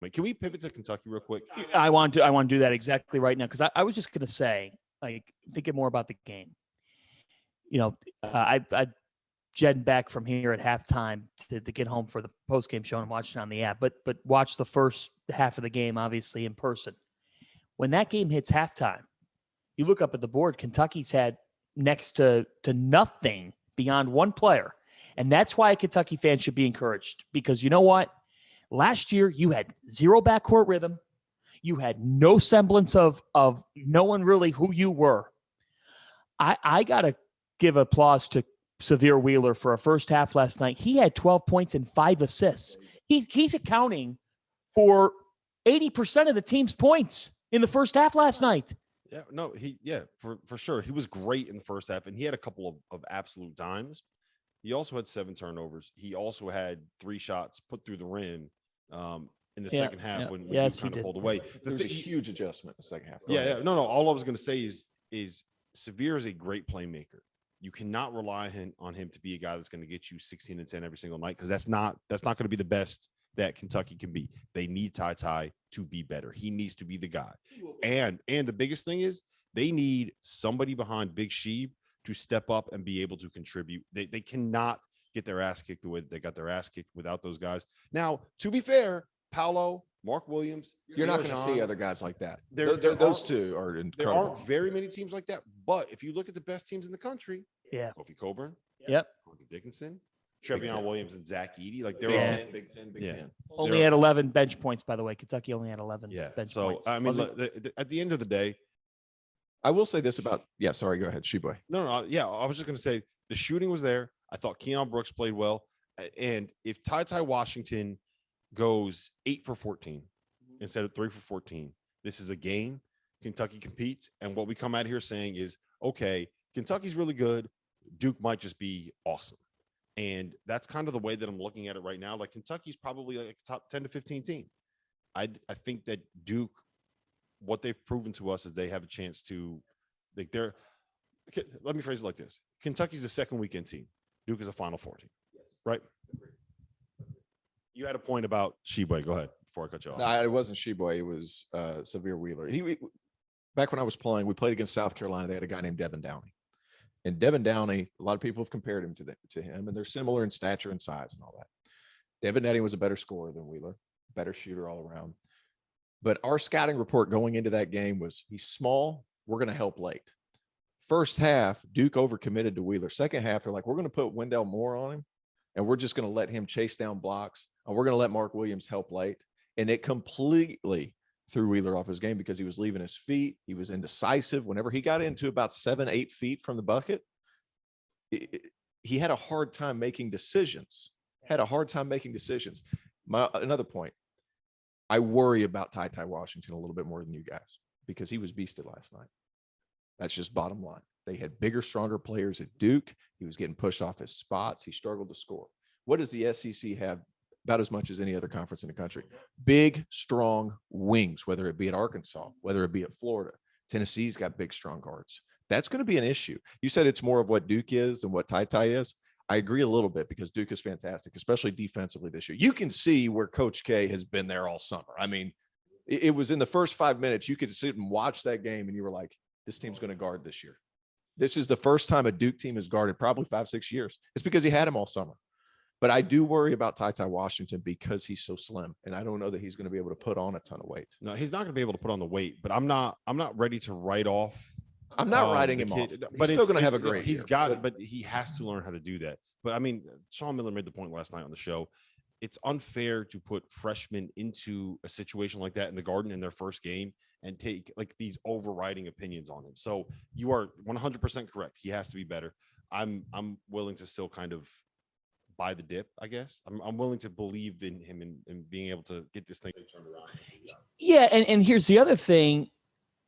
Wait, can we pivot to Kentucky real quick? I want to do that exactly right now because I was just going to say, like, thinking more about the game. I jetted back from here at halftime to get home for the post-game show and watch it on the app, but watch the first half of the game, obviously, in person. When that game hits halftime, you look up at the board, Kentucky's had next to nothing beyond one player. And that's why Kentucky fans should be encouraged because you know what? Last year, you had zero backcourt rhythm. You had no semblance of knowing really who you were. I got to give applause to Severe Wheeler for a first half last night. He had 12 points and 5 assists. He's accounting for 80% of the team's points in the first half last night. Yeah, no, for sure. He was great in the first half, and he had a couple of absolute dimes. He also had 7 turnovers. He also had 3 shots put through the rim in the second half when you kind of pulled away. There was a huge adjustment in the second half. Yeah. No. All I was going to say is Severe is a great playmaker. You cannot rely on him to be a guy that's going to get you 16 and 10 every single night because that's not going to be the best that Kentucky can be. They need Ty to be better. He needs to be the guy. And the biggest thing is they need somebody behind Big Sheeb to step up and be able to contribute. They cannot get their ass kicked the way they got their ass kicked without those guys. Now, to be fair, Paolo, Mark Williams, you're not going to see other guys like that. Those two are incredible. There aren't very many teams like that. But if you look at the best teams in the country, Kofi Coburn, Corky Dickinson, Trevion Williams, and Zach Edey, like they're all Big Ten. Only had 11 bench points, by the way. Kentucky only had 11 bench points. I mean, at the end of the day, I will say this about sorry, go ahead, Sheboy. No, I was just going to say the shooting was there. I thought Keon Brooks played well, and if Ty Washington goes 8 for 14 instead of 3 for 14, this is a game. Kentucky competes, and what we come out here saying is, okay, Kentucky's really good. Duke might just be awesome, and that's kind of the way that I'm looking at it right now. Like Kentucky's probably like a top 10 to 15 team. I think that Duke, what they've proven to us is they have a chance to, like, let me phrase it like this: Kentucky's a second weekend team. Duke is a Final Four team, right? You had a point about Sheboy. Go ahead before I cut you off. No, it wasn't Sheboy. It was Severe Wheeler. Back when I was playing, we played against South Carolina. They had a guy named Devin Downey. And Devin Downey, a lot of people have compared him to him, and they're similar in stature and size and all that. Devin Downey was a better scorer than Wheeler, better shooter all around. But our scouting report going into that game was he's small, we're going to help late. First half, Duke overcommitted to Wheeler. Second half, they're like, we're going to put Wendell Moore on him, and we're just going to let him chase down blocks, and we're going to let Mark Williams help late. And it completely threw Wheeler off his game because he was leaving his feet. He was indecisive. Whenever he got into about 7-8 feet from the bucket, he had a hard time making decisions. Another point, I worry about Ty Washington a little bit more than you guys because he was beasted last night. That's just bottom line. They had bigger, stronger players at Duke. He was getting pushed off his spots. He struggled to score. What does the SEC have? About as much as any other conference in the country. Big, strong wings, whether it be at Arkansas, whether it be at Florida. Tennessee's got big, strong guards. That's going to be an issue. You said it's more of what Duke is than what Ty is. I agree a little bit because Duke is fantastic, especially defensively this year. You can see where Coach K has been there all summer. I mean, it was in the first 5 minutes. You could sit and watch that game and you were like, this team's going to guard this year. This is the first time a Duke team has guarded probably 5-6 years. It's because he had him all summer. But I do worry about Ty Washington because he's so slim, and I don't know that he's going to be able to put on a ton of weight. No, he's not going to be able to put on the weight. But I'm not ready to write off. I'm not writing him off. But he's still going to have a great. He's got it, but he has to learn how to do that. But I mean, Sean Miller made the point last night on the show. It's unfair to put freshmen into a situation like that in the Garden in their first game and take like these overriding opinions on him. So you are 100% correct. He has to be better. I'm willing to still kind of buy the dip, I guess. I'm willing to believe in him and being able to get this thing turned around. Yeah, and here's the other thing.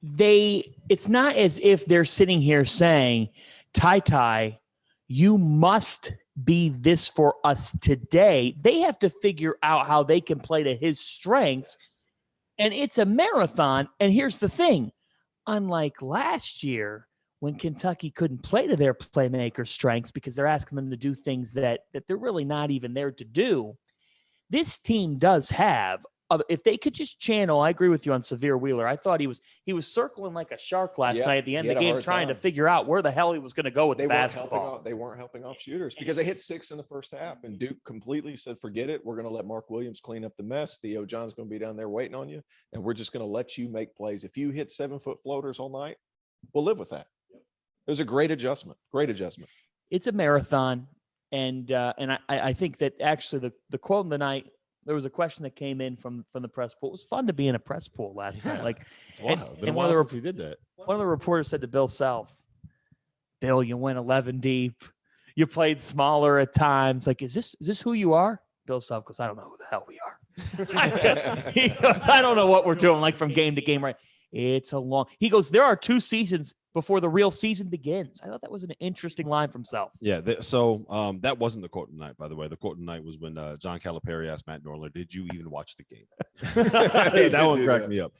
It's not as if they're sitting here saying, Ty, you must be this for us today. They have to figure out how they can play to his strengths. And it's a marathon. And here's the thing. Unlike last year, when Kentucky couldn't play to their playmaker strengths because they're asking them to do things that they're really not even there to do, this team does have if they could just channel, I agree with you on Severe Wheeler. I thought he was circling like a shark last Yep, night at the end he of the had a game, hard trying to time. figure out where the hell he was going to go with They the weren't helping basketball. off. They weren't helping off shooters because they hit 6 in the first half, and Duke completely said, "Forget it. We're going to let Mark Williams clean up the mess. Theo John's going to be down there waiting on you, and we're just going to let you make plays. If you hit 7-foot floaters all night, we'll live with that." It was a great adjustment. Great adjustment. It's a marathon, and I think that actually the quote of the night. There was a question that came in from the press pool. It was fun to be in a press pool last night. Like, It's wild. Been a and while one of the since we did that. One of the reporters said to Bill Self, "Bill, you went 11 deep. You played smaller at times. Like, is this who you are?" Bill Self goes, "I don't know who the hell we are." He goes, "I don't know what we're doing, like from game to game, right? It's a long." He goes, "There are 2 seasons before the real season begins." I thought that was an interesting line from Self. Yeah. So that wasn't the quote tonight, by the way. The quote tonight was when John Calipari asked Matt Norler, "Did you even watch the game?" He did That one do cracked that. me up.